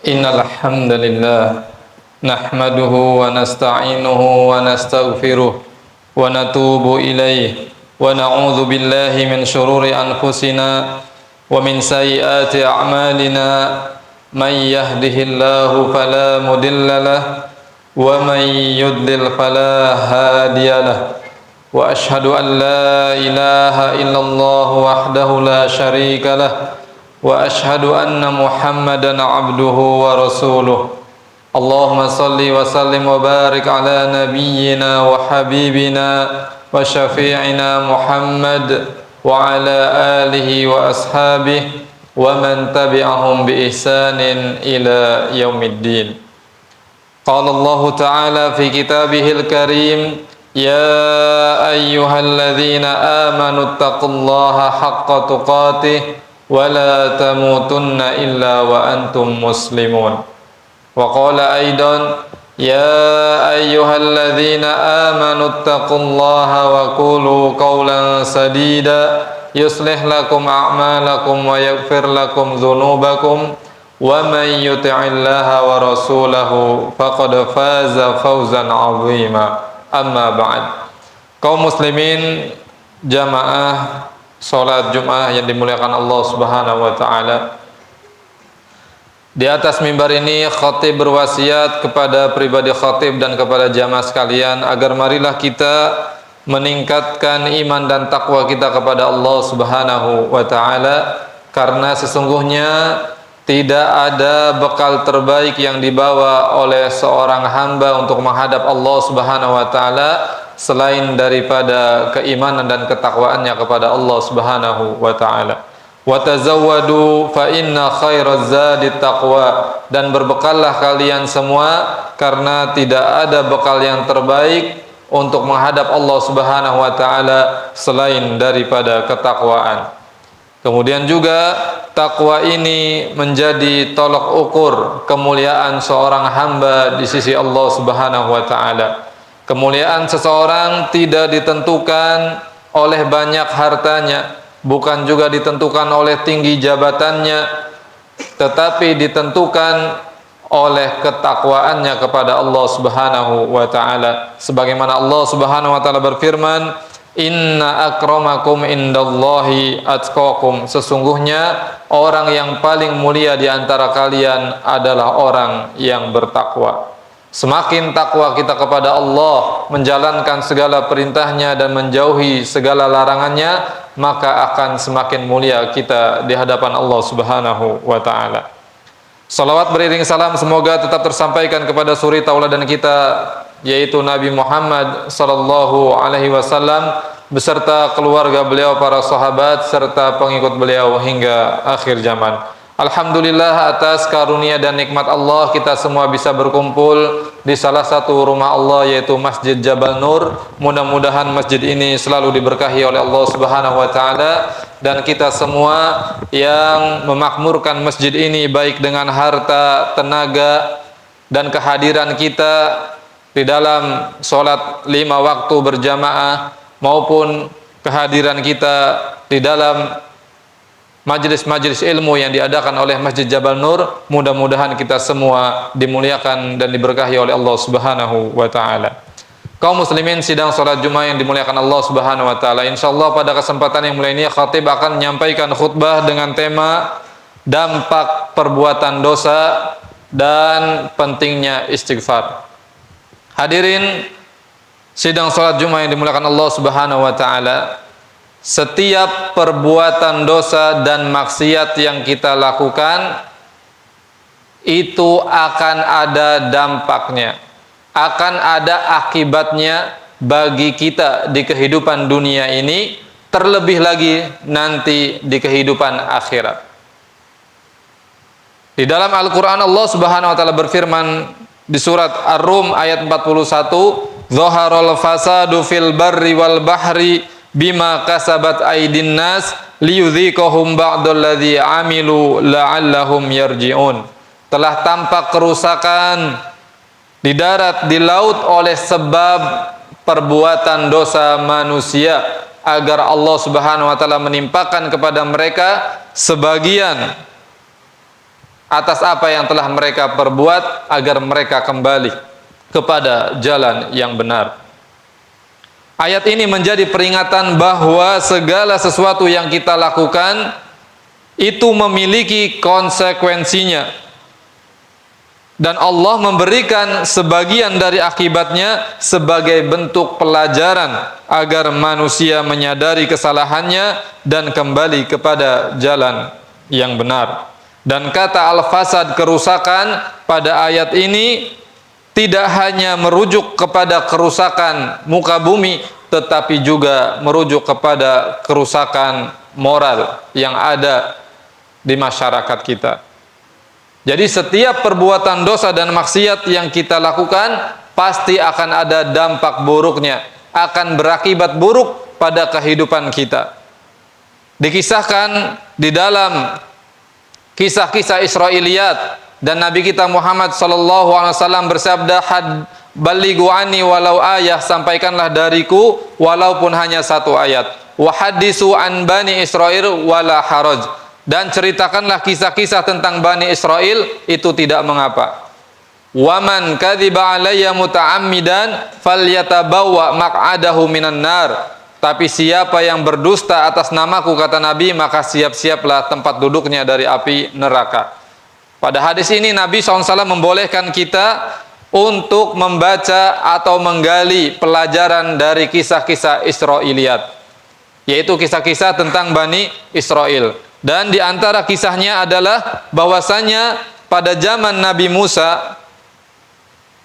Innal hamdalillah nahmaduhu wa nasta'inuhu wa nastaghfiruh wa natubu ilayhi wa na'udzu billahi min shururi anfusina wa min sayyiati a'malina may yahdihillahu fala mudilla lahu wa may yudlil fala hadiya lahu wa ashhadu an la ilaha illallah wahdahu la syarika lahu wa ashhadu anna Muhammadan abduhu wa rasuluh. Allahumma salli wa sallim wa barik ala nabiyyina wa habibina wa syafi'ina Muhammad wa ala alihi wa ashabihi wa man tabi'ahum bi ihsanin ila yaumiddin. Qala Allah ta'ala fi kitabihil karim, ya ayyuhalladzina amanu taqullaha haqqa tuqatih ولا تموتن إلا وأنتم مسلمون. وقال أيضا يا أيها الذين آمنوا اتقوا الله وقولوا قولا سديدا يصلح لكم أعمالكم ويغفر لكم ذنوبكم ومن يطع الله ورسوله فقد فاز فوزا عظيما. أما بعد. Kaum muslimin jamaah salat Jumat yang dimuliakan Allah Subhanahu wa taala. Di atas mimbar ini khatib berwasiat kepada pribadi khatib dan kepada jamaah sekalian agar marilah kita meningkatkan iman dan takwa kita kepada Allah Subhanahu wa taala, karena sesungguhnya tidak ada bekal terbaik yang dibawa oleh seorang hamba untuk menghadap Allah Subhanahu wa taala selain daripada keimanan dan ketakwaannya kepada Allah Subhanahu wa taala. Wa tazawwadu fa inna khairaz zadi taqwa, dan berbekallah kalian semua karena tidak ada bekal yang terbaik untuk menghadap Allah Subhanahu wa taala selain daripada ketakwaan. Kemudian juga takwa ini menjadi tolok ukur kemuliaan seorang hamba di sisi Allah Subhanahu wa taala. Kemuliaan seseorang tidak ditentukan oleh banyak hartanya, bukan juga ditentukan oleh tinggi jabatannya, tetapi ditentukan oleh ketakwaannya kepada Allah Subhanahu wa taala. Sebagaimana Allah Subhanahu wa taala berfirman, "Inna akramakum indallahi atqakum." Sesungguhnya orang yang paling mulia di antara kalian adalah orang yang bertakwa. Semakin takwa kita kepada Allah, menjalankan segala perintahnya dan menjauhi segala larangannya, maka akan semakin mulia kita di hadapan Allah Subhanahu wa taala. Salawat beriring salam semoga tetap tersampaikan kepada suri tauladan kita, yaitu Nabi Muhammad sallallahu alaihi wasallam beserta keluarga beliau, para sahabat serta pengikut beliau hingga akhir zaman. Alhamdulillah atas karunia dan nikmat Allah kita semua bisa berkumpul di salah satu rumah Allah, yaitu Masjid Jabal Nur. Mudah-mudahan masjid ini selalu diberkahi oleh Allah Subhanahu wa taala, dan kita semua yang memakmurkan masjid ini baik dengan harta, tenaga dan kehadiran kita di dalam sholat 5 waktu berjamaah maupun kehadiran kita di dalam majelis-majelis ilmu yang diadakan oleh Masjid Jabal Nur. Mudah-mudahan kita semua dimuliakan dan diberkahi oleh Allah Subhanahu wa taala. Kaum muslimin sidang salat Jumat yang dimuliakan Allah Subhanahu wa taala, insyaallah pada kesempatan yang mulia ini khatib akan menyampaikan khutbah dengan tema dampak perbuatan dosa dan pentingnya istighfar. Hadirin sidang salat Jumat yang dimuliakan Allah Subhanahu wa taala, setiap perbuatan dosa dan maksiat yang kita lakukan itu akan ada dampaknya, akan ada akibatnya bagi kita di kehidupan dunia ini, terlebih lagi nanti di kehidupan akhirat. Di dalam Al-Quran Allah Subhanahu wa taala berfirman di surat Ar-Rum ayat 41, "Zaharul fasadu fil barri wal bahri bima kasabat aydin nas liyudhiqahum ba'dalladzi amilu la'allahum yarji'un." Telah tampak kerusakan di darat, di laut oleh sebab perbuatan dosa manusia, agar Allah Subhanahu wa taala menimpakan kepada mereka sebagian atas apa yang telah mereka perbuat agar mereka kembali kepada jalan yang benar. Ayat ini menjadi peringatan bahwa segala sesuatu yang kita lakukan itu memiliki konsekuensinya, dan Allah memberikan sebagian dari akibatnya sebagai bentuk pelajaran agar manusia menyadari kesalahannya dan kembali kepada jalan yang benar. Dan kata al-fasad, kerusakan, pada ayat ini tidak hanya merujuk kepada kerusakan muka bumi, tetapi juga merujuk kepada kerusakan moral yang ada di masyarakat kita. Jadi setiap perbuatan dosa dan maksiat yang kita lakukan pasti akan ada dampak buruknya, akan berakibat buruk pada kehidupan kita. Dikisahkan di dalam kisah-kisah Israiliyat, dan Nabi kita Muhammad SAW bersabda, balighu anni walau ayah, sampaikanlah dariku walaupun hanya satu ayat. Wa hadisu an bani Israil wala haraj, dan ceritakanlah kisah-kisah tentang Bani Israel, itu tidak mengapa. Waman kadziba alayya muta'ammidan falyatabawwa maq'adahu minan nar, tapi siapa yang berdusta atas namaku, kata Nabi, maka siap-siaplah tempat duduknya dari api neraka. Pada hadis ini Nabi SAW membolehkan kita untuk membaca atau menggali pelajaran dari kisah-kisah Israiliyat, yaitu kisah-kisah tentang Bani Israel. Dan di antara kisahnya adalah bahwasanya pada zaman Nabi Musa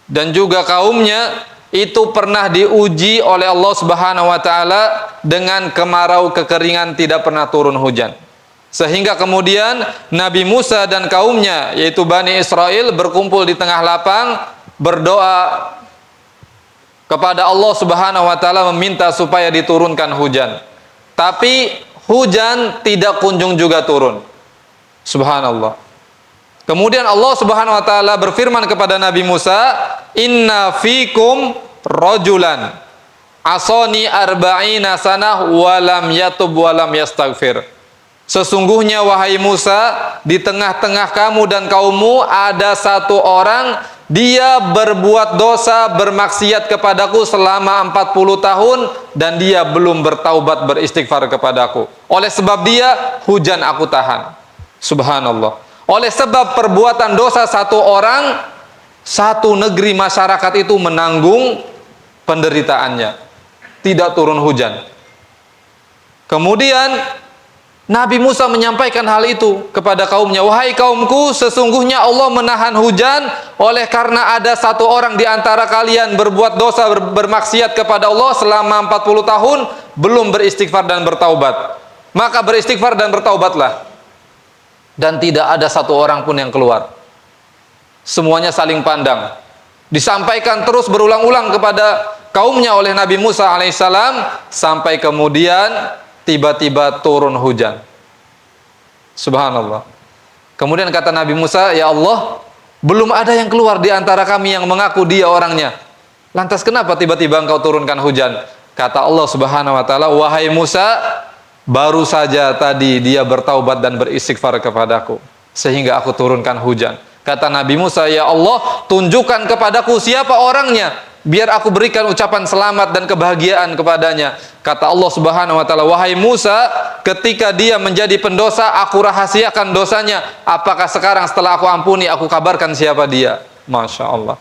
dan juga kaumnya itu pernah diuji oleh Allah Subhanahu wa taala dengan kemarau, kekeringan, tidak pernah turun hujan. Sehingga kemudian Nabi Musa dan kaumnya, yaitu Bani Israel, berkumpul di tengah lapang, berdoa kepada Allah Subhanahu wa taala meminta supaya diturunkan hujan. Tapi hujan tidak kunjung juga turun. Subhanallah. Kemudian Allah Subhanahu wa taala berfirman kepada Nabi Musa, "Inna fikum rajulan asani arba'ina sanah walam yatub walam yastaghfir." Sesungguhnya wahai Musa, di tengah-tengah kamu dan kaummu ada satu orang, dia berbuat dosa, bermaksiat kepadaku selama 40 tahun dan dia belum bertaubat, beristighfar kepadaku. Oleh sebab dia, hujan aku tahan. Subhanallah. Oleh sebab perbuatan dosa satu orang, satu negeri masyarakat itu menanggung penderitaannya. Tidak turun hujan. Kemudian Nabi Musa menyampaikan hal itu kepada kaumnya. Wahai kaumku, sesungguhnya Allah menahan hujan oleh karena ada satu orang di antara kalian berbuat dosa, bermaksiat kepada Allah selama 40 tahun, belum beristighfar dan bertaubat. Maka beristighfar dan bertaubatlah. Dan tidak ada satu orang pun yang keluar. Semuanya saling pandang. Disampaikan terus berulang-ulang kepada kaumnya oleh Nabi Musa alaihissalam, sampai kemudian tiba-tiba turun hujan. Subhanallah. Kemudian kata Nabi Musa, ya Allah, belum ada yang keluar di antara kami yang mengaku dia orangnya. Lantas kenapa tiba-tiba engkau turunkan hujan? Kata Allah Subhanahu wa taala, wahai Musa, baru saja tadi dia bertaubat dan beristighfar kepadaku, sehingga aku turunkan hujan. Kata Nabi Musa, ya Allah, tunjukkan kepadaku siapa orangnya, biar aku berikan ucapan selamat dan kebahagiaan kepadanya. Kata Allah Subhanahu wa taala, wahai Musa, ketika dia menjadi pendosa, aku rahasiakan dosanya. Apakah sekarang setelah aku ampuni, aku kabarkan siapa dia? Masya Allah.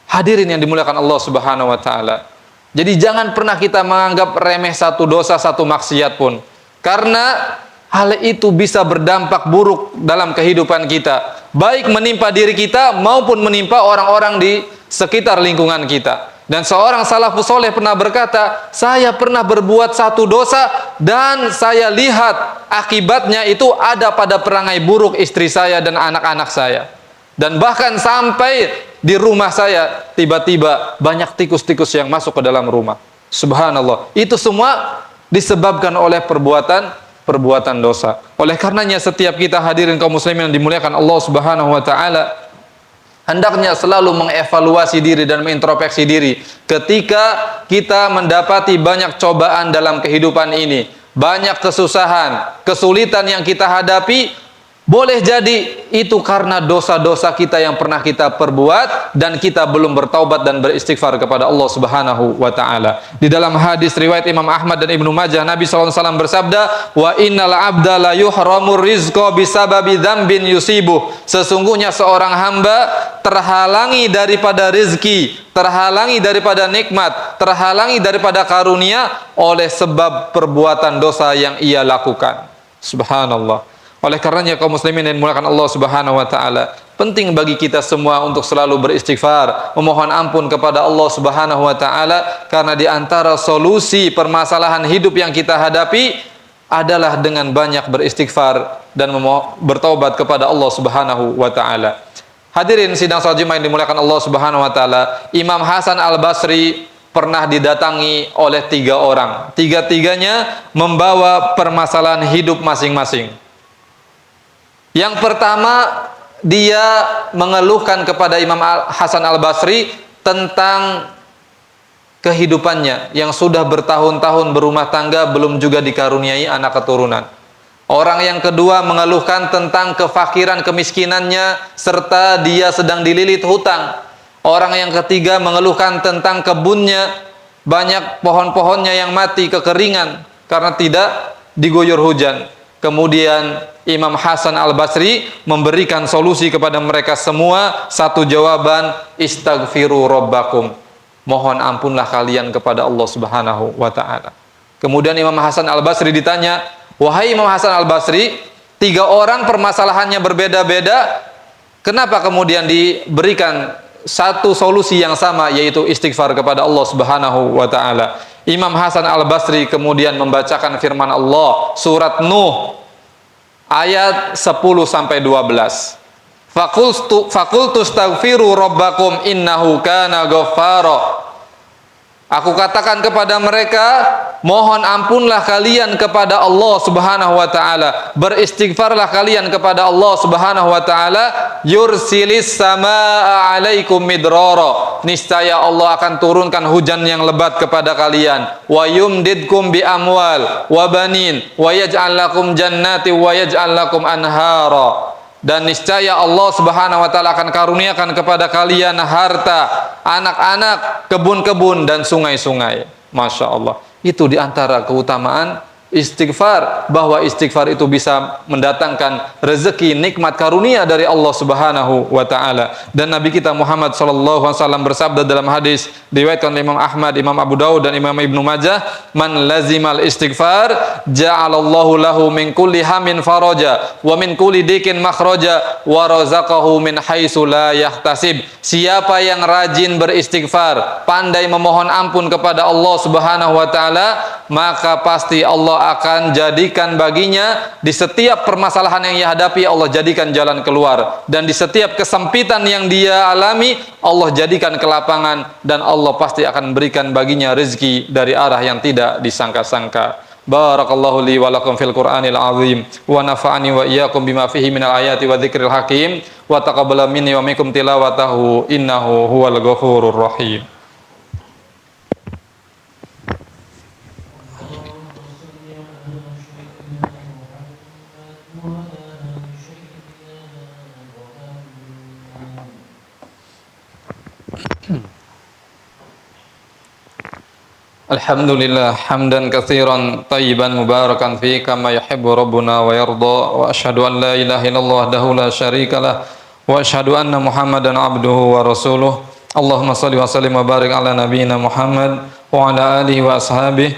Hadirin yang dimuliakan Allah Subhanahu wa taala. Jadi jangan pernah kita menganggap remeh satu dosa, satu maksiat pun. Karena hal itu bisa berdampak buruk dalam kehidupan kita, baik menimpa diri kita maupun menimpa orang-orang di sekitar lingkungan kita. Dan seorang salafus soleh pernah berkata, saya pernah berbuat satu dosa dan saya lihat akibatnya itu ada pada perangai buruk istri saya dan anak-anak saya. Dan bahkan sampai di rumah saya tiba-tiba banyak tikus-tikus yang masuk ke dalam rumah. Subhanallah. Itu semua disebabkan oleh perbuatan dosa. Oleh karenanya setiap kita hadirin kaum muslimin yang dimuliakan Allah Subhanahu wa taala, hendaknya selalu mengevaluasi diri dan mengintrospeksi diri ketika kita mendapati banyak cobaan dalam kehidupan ini, banyak kesusahan, kesulitan yang kita hadapi. Boleh jadi itu karena dosa-dosa kita yang pernah kita perbuat dan kita belum bertaubat dan beristighfar kepada Allah Subhanahu wa taala. Di dalam hadis riwayat Imam Ahmad dan Ibnu Majah, Nabi sallallahu alaihi wasallam bersabda, "Wa innal 'abda la yuhramur rizqa bisababi dzambin yusibuh." Sesungguhnya seorang hamba terhalangi daripada rezeki, terhalangi daripada nikmat, terhalangi daripada karunia oleh sebab perbuatan dosa yang ia lakukan. Subhanallah. Oleh karenanya kaum muslimin yang dimuliakan Allah Subhanahu wa taala, penting bagi kita semua untuk selalu beristighfar, memohon ampun kepada Allah Subhanahu wa taala, karena di antara solusi permasalahan hidup yang kita hadapi adalah dengan banyak beristighfar dan bertaubat kepada Allah Subhanahu wa taala. Hadirin sidang salat Jumat yang dimuliakan Allah Subhanahu wa taala, Imam Hasan Al-Basri pernah didatangi oleh 3 orang. Tiga-tiganya membawa permasalahan hidup masing-masing. Yang pertama, dia mengeluhkan kepada Imam Hasan Al-Basri tentang kehidupannya yang sudah bertahun-tahun berumah tangga belum juga dikaruniai anak keturunan. Orang yang kedua mengeluhkan tentang kefakiran, kemiskinannya, serta dia sedang dililit hutang. Orang yang ketiga mengeluhkan tentang kebunnya, banyak pohon-pohonnya yang mati, kekeringan karena tidak diguyur hujan. Kemudian Imam Hasan Al-Basri memberikan solusi kepada mereka semua, satu jawaban, istaghfiru rabbakum. Mohon ampunlah kalian kepada Allah Subhanahu wa taala. Kemudian Imam Hasan Al-Basri ditanya, "Wahai Imam Hasan Al-Basri, 3 orang permasalahannya berbeda-beda, kenapa kemudian diberikan satu solusi yang sama, yaitu istighfar kepada Allah Subhanahu wa taala?" Imam Hasan Al-Basri kemudian membacakan firman Allah surat Nuh ayat 10 sampai 12. Faqultu astaghfiru rabbakum innahu kana ghaffara. Aku katakan kepada mereka, mohon ampunlah kalian kepada Allah Subhanahu wa taala, beristighfarlah kalian kepada Allah Subhanahu wa taala, yursilis samaa 'alaikum midrara. Niscaya Allah akan turunkan hujan yang lebat kepada kalian, wa yumdidkum bi amwal wa banin wa yaj'al lakum jannati wa yaj'al lakum anhara. Dan niscaya Allah Subhanahu wa taala akan karuniakan kepada kalian harta, anak-anak, kebun-kebun dan sungai-sungai. Masya Allah. Itu diantara keutamaan istighfar, bahwa istighfar itu bisa mendatangkan rezeki, nikmat, karunia dari Allah Subhanahu wa taala. Dan Nabi kita Muhammad sallallahu alaihi wasallam bersabda dalam hadis diriwayatkan oleh Imam Ahmad, Imam Abu Daud dan Imam Ibnu Majah, "Man lazimal istighfar ja'alallahu lahu min kulli hamin faraja wa min kulli dikin makhraja wa razaqahu min haitsu la yahtasib." Siapa yang rajin beristighfar, pandai memohon ampun kepada Allah Subhanahu wa taala, maka pasti Allah akan jadikan baginya di setiap permasalahan yang ia hadapi, Allah jadikan jalan keluar, dan di setiap kesempitan yang dia alami Allah jadikan kelapangan, dan Allah pasti akan berikan baginya rezeki dari arah yang tidak disangka-sangka. Barakallahu li wa lakum fil Qur'anil azim wa nafa'ani wa iyyakum bima fihi minal ayati wa dzikril hakim wa taqabbala minni wa minkum tilawatahu innahu huwal ghafurur rahim. Alhamdulillah hamdan katsiran tayyiban mubarakan fi kama yuhibbu rabbuna wa yarda, wa asyhadu an la ilaha illallah wahdahu la syarikalah wa asyhadu anna Muhammadan abduhu wa rasuluh. Allahumma shalli wa sallim wa barik ala nabiyyina Muhammad wa ala alihi wa ashabihi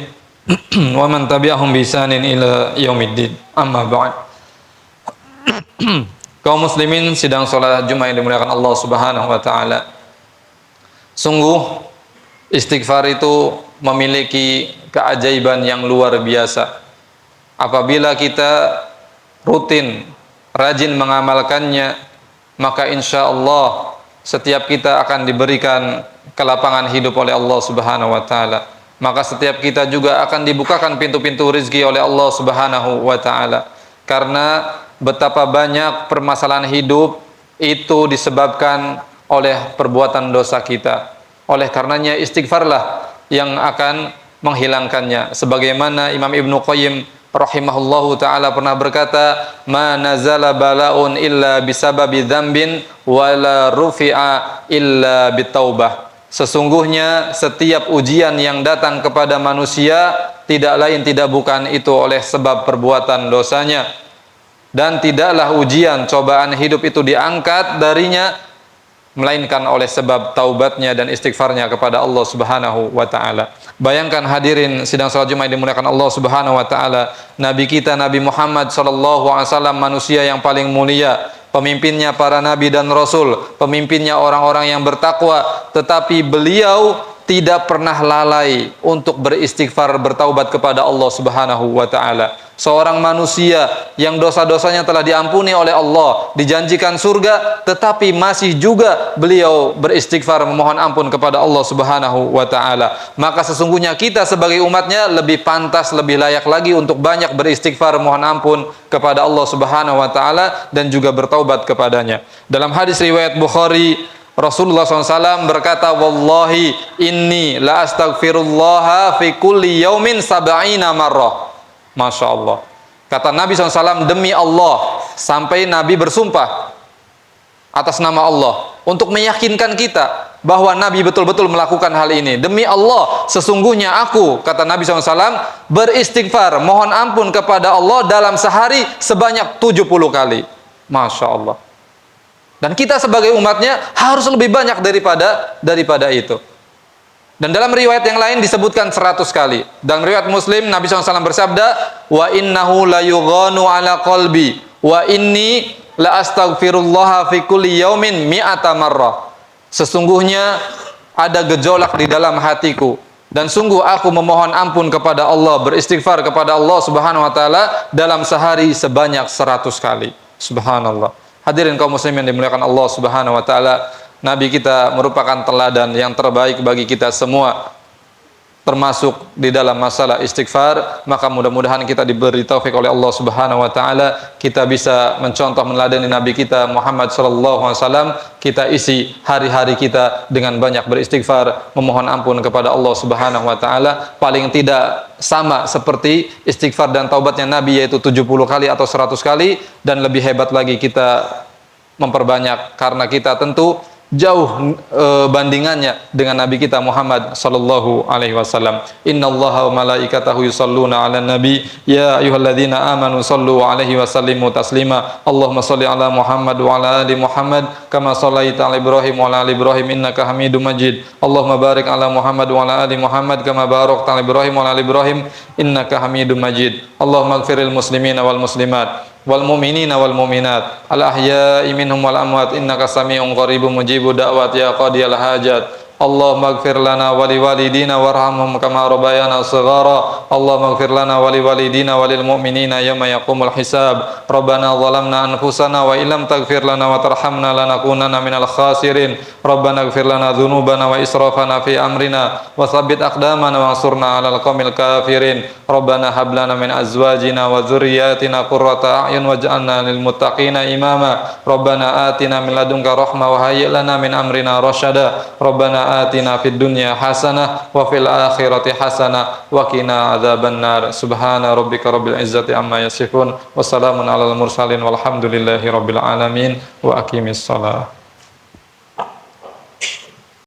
wa man tabi'ahum bi ihsanin ila yaumiddin. Amma ba'd. Kaum muslimin sidang salat Jumat yang dimuliakan Allah Subhanahu wa taala. Sungguh istighfar itu memiliki keajaiban yang luar biasa. Apabila kita rutin, rajin mengamalkannya, maka insya Allah setiap kita akan diberikan kelapangan hidup oleh Allah Subhanahu wa taala. Maka setiap kita juga akan dibukakan pintu-pintu rezeki oleh Allah Subhanahu wa taala. Karena betapa banyak permasalahan hidup itu disebabkan oleh perbuatan dosa kita. Oleh karenanya istighfarlah yang akan menghilangkannya. Sebagaimana Imam Ibnu Qayyim rahimahullahu taala pernah berkata, "Ma nazala bala'un illa bisababi dzambin wala rufi'a illa bitaubah." Sesungguhnya setiap ujian yang datang kepada manusia tidak lain tidak bukan itu oleh sebab perbuatan dosanya, dan tidaklah ujian cobaan hidup itu diangkat darinya melainkan oleh sebab taubatnya dan istighfarnya kepada Allah Subhanahu wa taala. Bayangkan hadirin sidang salat Jumat yang dimuliakan Allah Subhanahu wa taala, nabi kita Nabi Muhammad sallallahu alaihi wasallam, manusia yang paling mulia, pemimpinnya para nabi dan rasul, pemimpinnya orang-orang yang bertakwa, tetapi beliau tidak pernah lalai untuk beristighfar, bertaubat kepada Allah Subhanahu wa taala. Seorang manusia yang dosa-dosanya telah diampuni oleh Allah, dijanjikan surga, tetapi masih juga beliau beristighfar, memohon ampun kepada Allah Subhanahu wa taala. Maka sesungguhnya kita sebagai umatnya lebih pantas, lebih layak lagi untuk banyak beristighfar, mohon ampun kepada Allah Subhanahu wa taala dan juga bertaubat kepadanya. Dalam hadis riwayat Bukhari, Rasulullah SAW berkata, "Wallahi inni la astaghfirullah fi kulli yaumin sab'ina marrah." Masya Allah. Kata Nabi SAW, demi Allah, sampai Nabi bersumpah atas nama Allah untuk meyakinkan kita bahwa Nabi betul-betul melakukan hal ini. Demi Allah, sesungguhnya aku, kata Nabi SAW, beristighfar, mohon ampun kepada Allah dalam sehari sebanyak 70 kali. Masya Allah. Dan kita sebagai umatnya harus lebih banyak daripada itu. Dan dalam riwayat yang lain disebutkan 100 kali. Dalam riwayat Muslim, Nabi SAW bersabda, "Wa innahu la yughanu ala qalbi, wa inni la astaghfirullah fi kulli yaumin mi'ata marrah." Sesungguhnya ada gejolak di dalam hatiku, dan sungguh aku memohon ampun kepada Allah, beristighfar kepada Allah Subhanahu wa taala dalam sehari sebanyak 100 kali. Subhanallah. Hadirin kaum muslimin yang dimuliakan Allah Subhanahu wa taala, Nabi kita merupakan teladan yang terbaik bagi kita semua, termasuk di dalam masalah istighfar. Maka mudah-mudahan kita diberi taufik oleh Allah Subhanahu wa taala, kita bisa mencontoh meneladani Nabi kita Muhammad sallallahu alaihi wasallam. Kita isi hari-hari kita dengan banyak beristighfar, memohon ampun kepada Allah Subhanahu wa taala, paling tidak sama seperti istighfar dan taubatnya Nabi, yaitu 70 kali atau 100 kali, dan lebih hebat lagi kita memperbanyak, karena kita tentu jauh bandingannya dengan Nabi kita Muhammad sallallahu alaihi wasallam. Innallaha wa malaikatahu yusholluna 'alan nabi ya ayyuhalladzina amanu shallu 'alaihi wa sallimu taslima. Allahumma shalli 'ala Muhammad wa 'ala ali Muhammad kama shallaita 'ala Ibrahim wa 'ala ali Ibrahim innaka Hamidum Majid. Allahumma barik 'ala Muhammad wa 'ala ali Muhammad kama barakta 'ala Ibrahim wa 'ala ali Ibrahim innaka Hamidum Majid. Allahumma ighfiril muslimina wal muslimat wal mu'minina wal mu'minat al ahya'i minhum wal amwat innaka sami'un qaribun mujibud da'wat ya qadiyal hajat. Allahumma ighfir lana wa liwalidina warhamhum kama rabbayana shighara. Allahumma ighfir lana wa liwalidina walil mu'minina yawma yaqumul hisab. Rabbana zalamna anfusana wa illam taghfir lana wa tarhamna lanakunanna minal khasirin. Rabbana ighfir lana dhunubana wa israfana fi amrina wa tsabbit aqdamana wa ansurna 'alal qaumil kafirin. Rabbana hab lana min azwajina wa dzurriyyatina qurrata a'yun waj'alna lil muttaqina imama. Rabbana atina min ladunka rahmah wa hayyi' lana min amrina rasyada. Rabbana atina fid dunya hasanah wa fil akhirati hasanah wa qina adzabannar. Subhana rabbika rabbil izzati amma yasifun wa salamun alal mursalin walhamdulillahi rabbil alamin wa aqimis shalah.